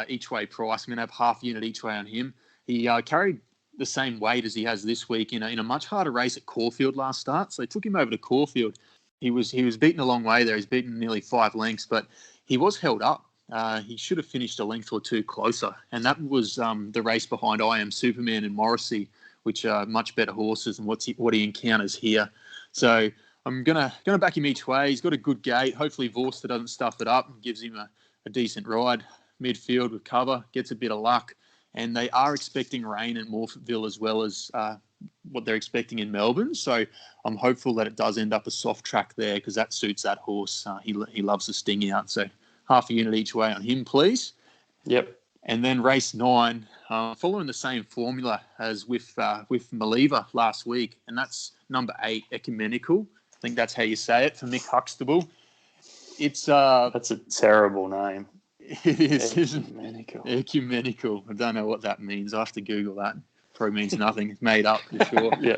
each way price. I'm going to have half unit each way on him. He carried the same weight as he has this week in a much harder race at Caulfield last start. So they took him over to Caulfield. He was beaten a long way there. He's beaten nearly 5 lengths, but he was held up. He should have finished a length or two closer. And that was the race behind I Am Superman and Morrissey, which are much better horses than what he encounters here. So I'm gonna back him each way. He's got a good gate. Hopefully Vorster doesn't stuff it up and gives him a decent ride. Midfield with cover, gets a bit of luck. And they are expecting rain at Morphettville as well as what they're expecting in Melbourne. So I'm hopeful that it does end up a soft track there, because that suits that horse. He loves the sting out. So half a unit each way on him, please. Yep. And then race 9, following the same formula as with Makybe last week, and that's number 8, Ecumenical. I think that's how you say it, for Mick Huxtable. It's that's a terrible name. It is, Ecumenical. Ecumenical. I don't know what that means. I have to Google that. Probably means nothing. It's made up for sure. Yeah.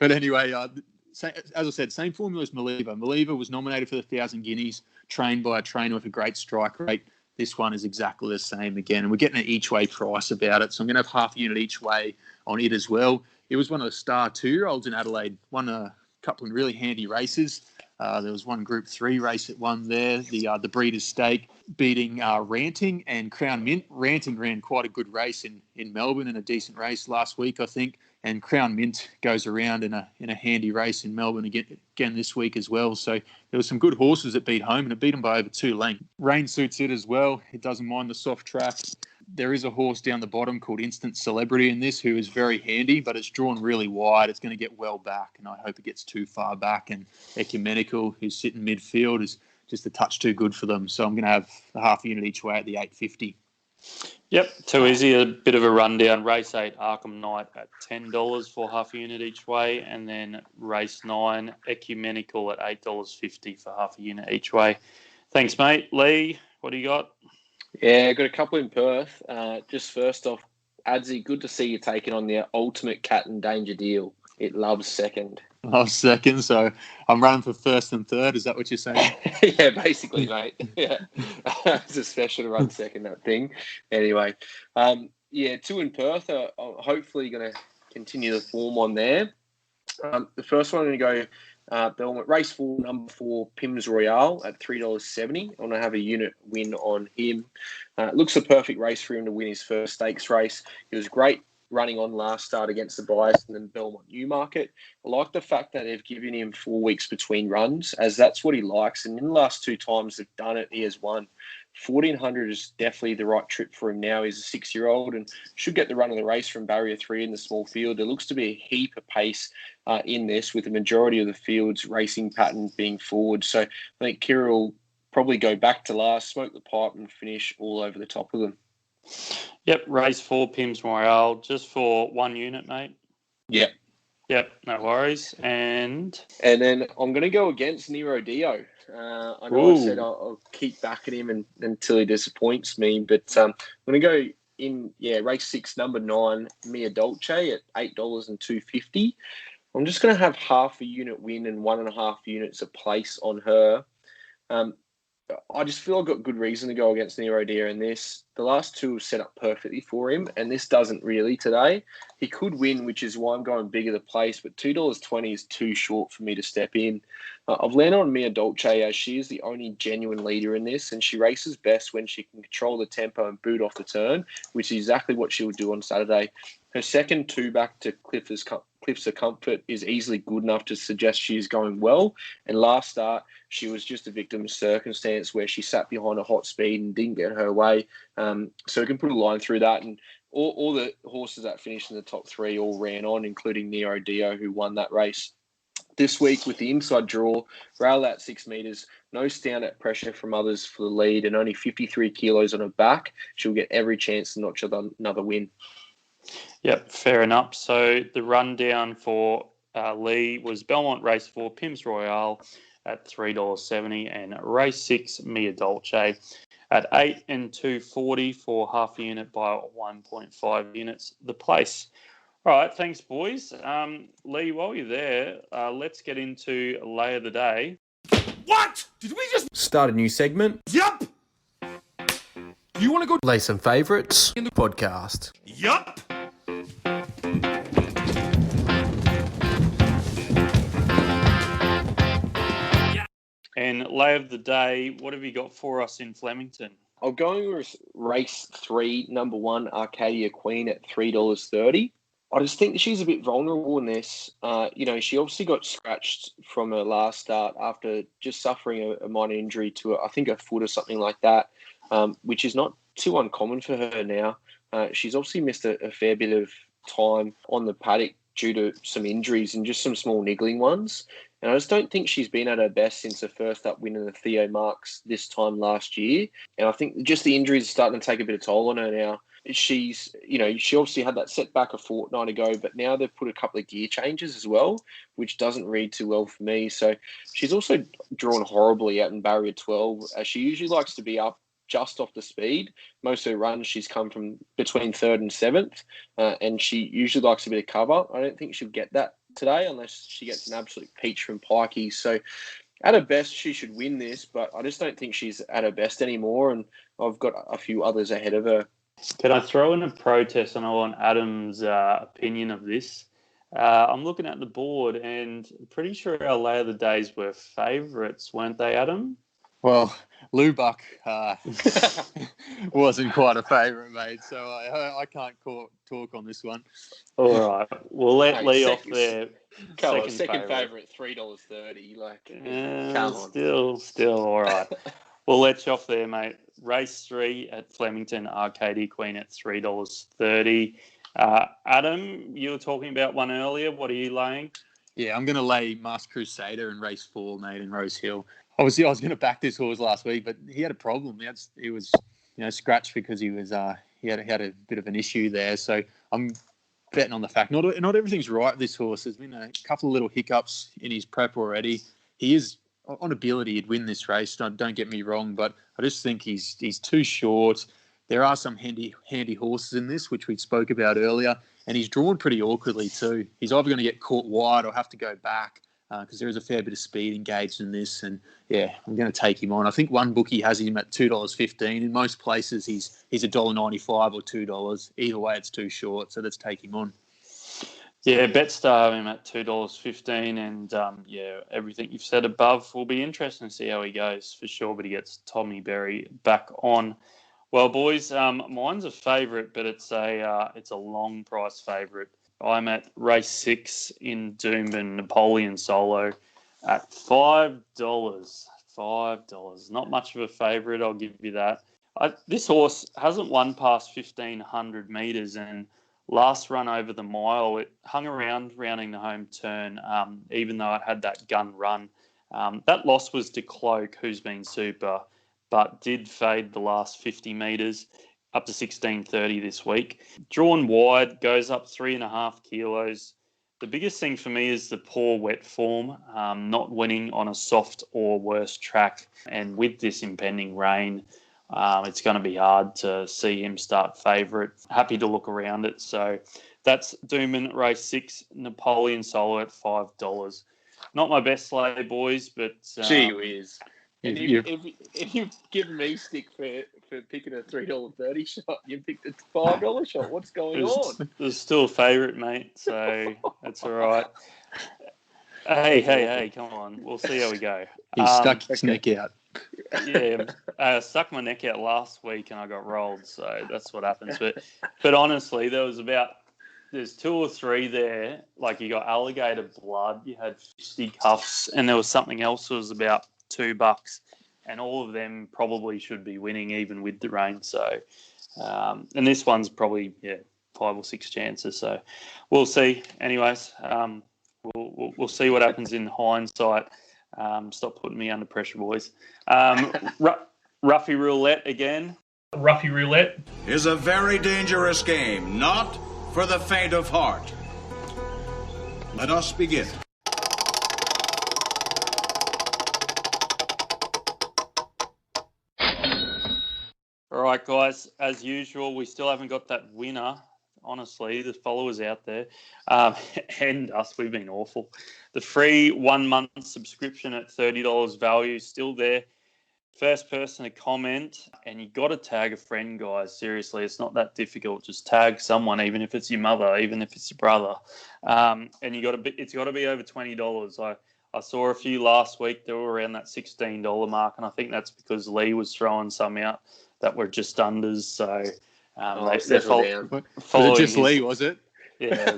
But anyway, as I said, same formula as Makybe. Makybe was nominated for the 1,000 Guineas, trained by a trainer with a great strike rate. This one is exactly the same again. And we're getting an each-way price about it. So I'm going to have half a unit each way on it as well. It was one of the star 2-year-olds in Adelaide. Won a couple of really handy races. There was one Group 3 race at one there, the Breeders' Stake, beating Ranting and Crown Mint. Ranting ran quite a good race in Melbourne, and a decent race last week, I think. And Crown Mint goes around in a handy race in Melbourne again this week as well. So there were some good horses that beat home, and it beat them by over 2 lengths. Rain suits it as well. It doesn't mind the soft track. There is a horse down the bottom called Instant Celebrity in this, who is very handy, but it's drawn really wide. It's going to get well back, and I hope it gets too far back. And Ecumenical, who's sitting midfield, is just a touch too good for them. So I'm going to have a half unit each way at the $8.50. Yep, too easy. A bit of a rundown. Race 8, Arkham Knight at $10 for half a unit each way. And then race 9, Ecumenical at $8.50 for half a unit each way. Thanks, mate. Lee, what do you got? Yeah, got a couple in Perth. Just first off, Adsy, good to see you taking on the ultimate cat and danger deal. It loves second. Loves second, so I'm running for first and third. Is that what you're saying? Yeah, basically, mate. Yeah, it's a special to run second, that thing. Anyway, 2 in Perth. I'm hopefully going to continue the form on there. The first one I'm going to go Belmont race 4, number 4, Pims Royale at $3.70. I want to have a unit win on him. Looks a perfect race for him to win his first stakes race. He was great running on last start against the bias and then Belmont Newmarket. I like the fact that they've given him 4 weeks between runs, as that's what he likes. And in the last 2 times they've done it, he has won. 1,400 is definitely the right trip for him now. He's a 6-year-old and should get the run of the race from barrier 3 in the small field. There looks to be a heap of pace in this, with the majority of the field's racing pattern being forward. So I think Kira will probably go back to last, smoke the pipe and finish all over the top of them. Yep, race 4, Pims Royale, just for 1 unit, mate. Yep. Yep, no worries. And then I'm going to go against Nero Dio. I know I said I'll keep backing him until he disappoints me, but I'm going to go in, race 6, number 9, Mia Dolce at $8 and $2.50. I'm just going to have half a unit win and 1.5 units a place on her. I just feel I've got good reason to go against Nero Dia in this. The last two have set up perfectly for him, and this doesn't really today. He could win, which is why I'm going bigger the place, but $2.20 is too short for me to step in. I've landed on Mia Dolce as she is the only genuine leader in this, and she races best when she can control the tempo and boot off the turn, which is exactly what she'll do on Saturday. Her second two-back to Cliffs of Comfort is easily good enough to suggest she is going well. And last start, she was just a victim of circumstance where she sat behind a hot speed and didn't get her way. So we can put a line through that. And all the horses that finished in the top three all ran on, including Nero Dio, who won that race. This week, with the inside draw, rail out 6 metres, no stand-up pressure from others for the lead, and only 53 kilos on her back, she'll get every chance to notch another win. Yep, fair enough. So the rundown for Lee was Belmont Race 4, Pims Royale at $3.70, and Race 6, Mia Dolce at $8 and $2.40 for half a unit by 1.5 units the place. All right, thanks, boys. Lee, while you're there, let's get into Lay of the Day. What? Did we just Start a new segment. Yup. You want to go? Lay some favourites in the podcast. Yup. And Lay of the Day, what have you got for us in Flemington? I'm going with race 3, number 1, Arcadia Queen at $3.30. I just think that she's a bit vulnerable in this. She obviously got scratched from her last start after just suffering a minor injury to, I think, her foot or something like that, which is not too uncommon for her now. She's obviously missed a fair bit of time on the paddock due to some injuries and just some small niggling ones. And I just don't think she's been at her best since her first up win in the Theo Marks this time last year. And I think just the injuries are starting to take a bit of toll on her now. She obviously had that setback a fortnight ago, but now they've put a couple of gear changes as well, which doesn't read too well for me. So she's also drawn horribly out in barrier 12, as she usually likes to be up just off the speed. Most of her runs, she's come from between 3rd and 7th, and she usually likes a bit of cover. I don't think she'll get that today unless she gets an absolute peach from Pikey. So at her best, she should win this, but I just don't think she's at her best anymore, and I've got a few others ahead of her. Can I throw in a protest, and I want Adam's opinion of this? I'm looking at the board, and I'm pretty sure our Lay of the Days were favourites, weren't they, Adam? Well, Lubuck wasn't quite a favourite, mate, so I can't talk on this one. All right, we'll let Lee off there. Second favourite, $3.30. Come on. Still all right. We'll let you off there, mate. Race 3 at Flemington, Arcadia Queen at $3.30. Adam, you were talking about one earlier. What are you laying? Yeah, I'm going to lay Masked Crusader in race 4, mate, in Rosehill. Obviously, I was going to back this horse last week, but he had a problem. He was scratched because he had a bit of an issue there. So I'm betting on the fact not everything's right with this horse. There's been a couple of little hiccups in his prep already. He is on ability, he'd win this race. Don't get me wrong, but I just think he's too short. There are some handy horses in this, which we spoke about earlier, and he's drawn pretty awkwardly too. He's either going to get caught wide or have to go back because there is a fair bit of speed engaged in this. And yeah, I'm going to take him on. I think one bookie has him at $2.15. In most places, he's $1.95 or $2. Either way, it's too short. So let's take him on. Yeah, Betstar have him at $2.15, and everything you've said above will be interesting to see how he goes for sure. But he gets Tommy Berry back on. Well, boys, mine's a favourite, but it's a long price favourite. I'm at race 6 in Doomben, Napoleon Solo at $5. $5. Not much of a favourite, I'll give you that. This horse hasn't won past 1,500 metres, and last run over the mile, it hung around rounding the home turn, even though it had that gun run. That loss was to Cloak, who's been super, but did fade the last 50 metres up to 16.30 this week. Drawn wide, goes up 3.5 kilos. The biggest thing for me is the poor wet form, not winning on a soft or worse track. And with this impending rain, it's going to be hard to see him start favourite. Happy to look around it. So that's Doomben race 6, Napoleon Solo at $5. Not my best sleigh, boys, but gee whiz. And if you've given me stick for picking a $3.30 shot, you picked a $5 shot. What's going on? It was still a favourite, mate, so that's all right. Hey, come on. We'll see how we go. He stuck his neck out. Yeah, I stuck my neck out last week and I got rolled, so that's what happens. But honestly, there's 2 or 3 there. Like you got alligator blood, you had fisticuffs, and there was something else that was about $2, and all of them probably should be winning even with the rain. So, and this one's probably 5 or 6 chances. So, we'll see. Anyways, we'll see what happens in hindsight. Stop putting me under pressure, boys. Roughie Roulette again. Roughie Roulette is a very dangerous game, not for the faint of heart. Let us begin. All right, guys. As usual, we still haven't got that winner. Honestly, the followers out there and us, we've been awful. The free 1-month subscription at $30 value still there. First person to comment, and you got to tag a friend, guys. Seriously, it's not that difficult. Just tag someone, even if it's your mother, even if it's your brother. And it's got to be over $20. I saw a few last week. They were around that $16 mark, and I think that's because Lee was throwing some out that were just unders. So they're following. Was it just Lee? Was it? Yeah,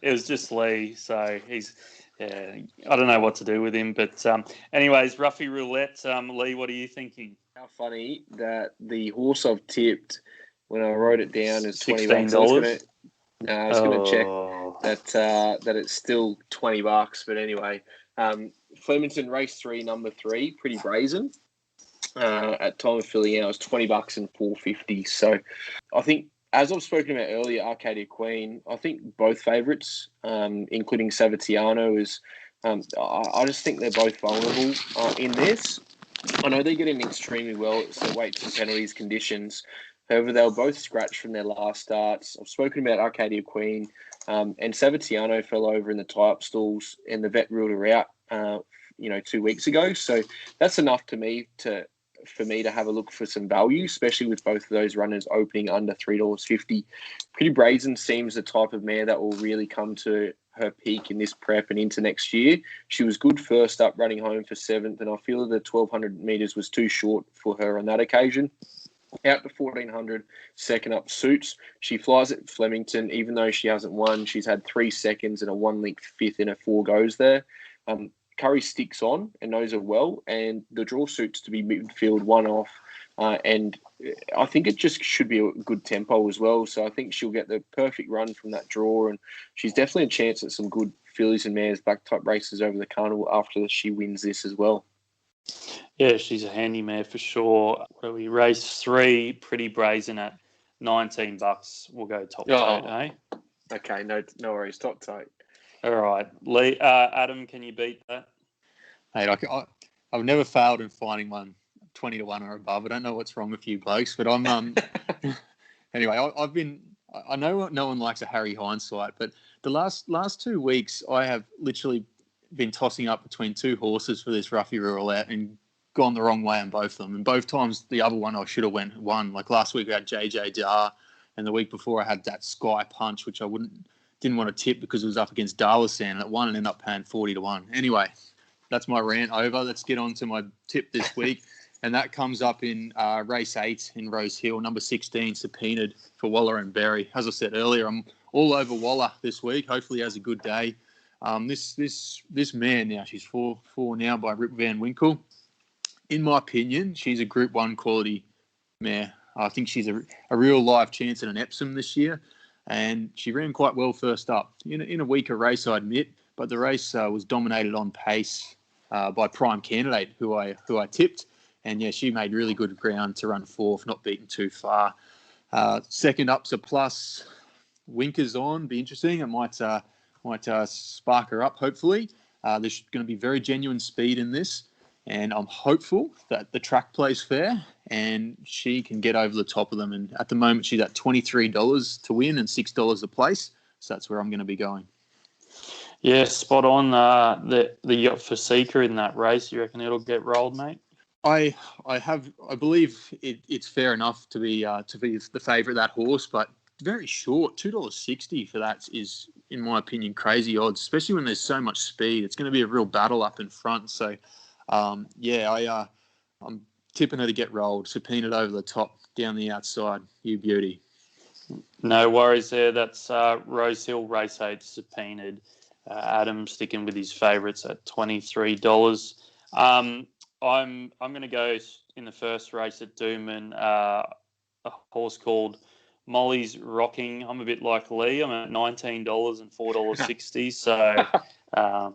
it was just Lee. So he's. Yeah, I don't know what to do with him, but anyways, Roughie Roulette. Lee, what are you thinking? How funny that the horse I've tipped, when I wrote it down as $20, I was going to check that it's still $20. But anyway, Flemington race 3, number 3, pretty brazen. At time of filling out, it was $20 and $4.50. So I think, as I've spoken about earlier, Arcadia Queen, I think both favourites, including Savatiano, is. I just think they're both vulnerable in this. I know they're getting extremely well. It's the weights and penalties conditions. However, they were both scratched from their last starts. I've spoken about Arcadia Queen, and Savatiano fell over in the tie-up stalls, and the vet ruled her out, 2 weeks ago. So that's enough for me to have a look for some value, especially with both of those runners opening under $3.50. Pretty Brazen seems the type of mare that will really come to her peak in this prep and into next year. She was good first up, running home for 7th, and I feel that the 1,200 metres was too short for her on that occasion. Out to 1,400, second up suits. She flies at Flemington, even though she hasn't won. She's had 3 seconds and a 1-length fifth in her 4 goes there. Curry sticks on and knows her well, and the draw suits to be midfield 1 off. And I think it just should be a good tempo as well. So I think she'll get the perfect run from that draw, and she's definitely a chance at some good fillies and mares back type races over the carnival after she wins this as well. Yeah, she's a handy mare for sure. We race 3, Pretty Brazen at $19. We'll go top tote, eh? Okay, no worries, top tote. All right, Lee, Adam, can you beat that? Hey, I've never failed in finding one 20 to 1 or above. I don't know what's wrong with you blokes, but I'm anyway. I know no one likes a Harry hindsight, but the last 2 weeks I have literally been tossing up between 2 horses for this Roughie Roulette and gone the wrong way on both of them. And both times the other one I should have won. Like last week I had JJ Dar, and the week before I had that Sky Punch, which I didn't want to tip because it was up against Darlassan, and it won and ended up paying 40 to 1. Anyway, that's my rant over. Let's get on to my tip this week. And that comes up in race 8 in Rosehill, number 16, Subpoenaed for Waller and Berry. As I said earlier, I'm all over Waller this week. Hopefully he has a good day. This mare now, she's 4 now by Rip Van Winkle. In my opinion, she's a Group 1 quality mare. I think she's a real live chance at an Epsom this year. And she ran quite well first up. In a weaker race, I admit, but the race was dominated on pace by Prime Candidate, who I tipped. And, yeah, she made really good ground to run 4th, not beaten too far. Second up's a plus. Winkers on, be interesting. It might spark her up, hopefully. There's going to be very genuine speed in this. And I'm hopeful that the track plays fair and she can get over the top of them. And at the moment, she's at $23 to win and $6 a place. So that's where I'm going to be going. Yeah, spot on. The Yacht for Seeker in that race, you reckon it'll get rolled, mate? I believe it's fair enough to be the favourite, that horse, but very short. $2.60 for that is, in my opinion, crazy odds, especially when there's so much speed. It's going to be a real battle up in front. So, I'm tipping her to get rolled, subpoenaed over the top, down the outside. You beauty. No worries there. That's Rosehill Race 8 subpoenaed. Adam sticking with his favourites at $23. I'm going to go in the first race at Doomben, a horse called Molly's Rocking. I'm a bit like Lee. I'm at $19 and $4.60. So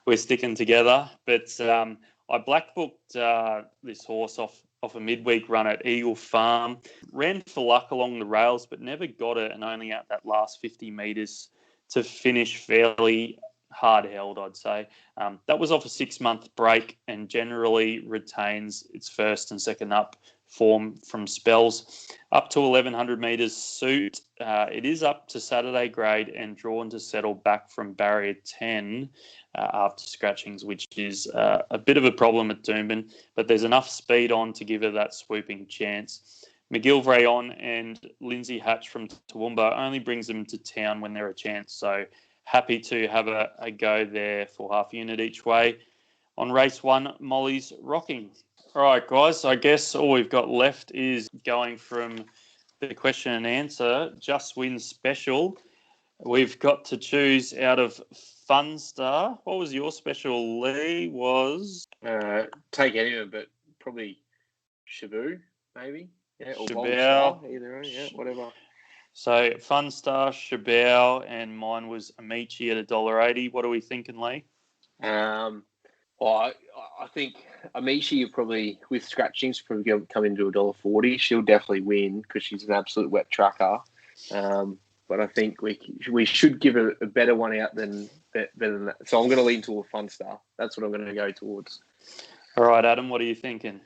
we're sticking together. But I black booked this horse off a midweek run at Eagle Farm. Ran for luck along the rails, but never got it, and only out that last 50 metres to finish fairly hard held, I'd say. That was off a 6-month break and generally retains its first and second up form from spells. Up to 1,100 metres suit. It is up to Saturday grade and drawn to settle back from barrier 10 after scratchings, which is a bit of a problem at Doomben, but there's enough speed on to give her that swooping chance. McGillivray on and Lindsay Hatch from Toowoomba only brings them to town when they're a chance, so happy to have a go there for half unit each way. On race 1, Molly's Rocking. All right, guys, I guess all we've got left is going from the question and answer, Just Win special. We've got to choose out of Fun Star. What was your special, Lee? Was take any of it, but probably Shabu, maybe. Yeah, or Shabao. Either, yeah, whatever. So Fun Star, Shabao, and mine was Amici at $1.80. What are we thinking, Lee? Well, I think Amici, you probably, with scratchings, probably come into $1.40. She'll definitely win because she's an absolute wet trucker. But I think we should give her a better one out better than that. So I'm going to lean toward Fun Star. That's what I'm going to go towards. All right, Adam, what are you thinking?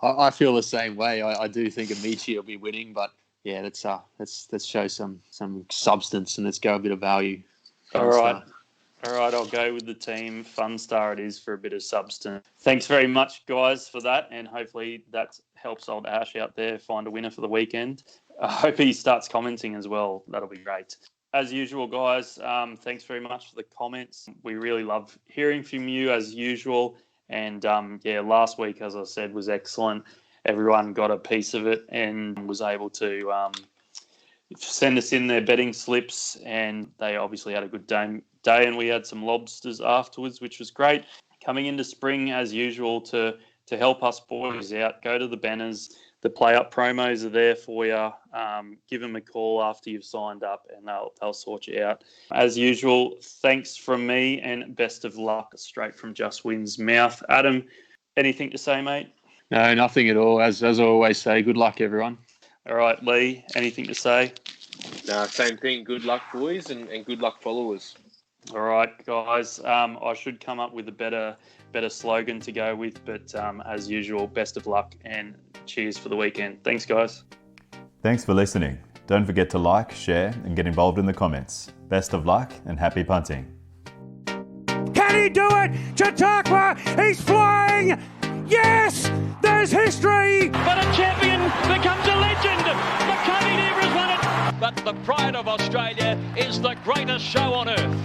I feel the same way. I do think Amici will be winning, but yeah, let's show some substance and let's go a bit of value. All right, I'll go with the team. Fun Star it is for a bit of substance. Thanks very much, guys, for that, and hopefully that helps old Ash out there find a winner for the weekend. I hope he starts commenting as well. That'll be great. As usual, guys, thanks very much for the comments. We really love hearing from you as usual. And last week, as I said, was excellent. Everyone got a piece of it and was able to send us in their betting slips, and they obviously had a good day, and we had some lobsters afterwards, which was great. Coming into spring, as usual, to help us boys out, go to the banners. The play-up promos are there for you. Give them a call after you've signed up, and they'll sort you out. As usual, thanks from me, and best of luck straight from Just Win's mouth. Adam, anything to say, mate? No, nothing at all. As I always say, good luck, everyone. All right, Lee, anything to say? No, same thing. Good luck, boys, and good luck, followers. All right, guys. I should come up with a better slogan to go with, but as usual, best of luck and cheers for the weekend. Thanks, guys. Thanks for listening. Don't forget to like, share, and get involved in the comments. Best of luck and happy punting. Can he do it? Chautauqua, he's flying! Yes! There's history! But a champion becomes a legend. Makybe Diva has won it. But the pride of Australia is the greatest show on earth.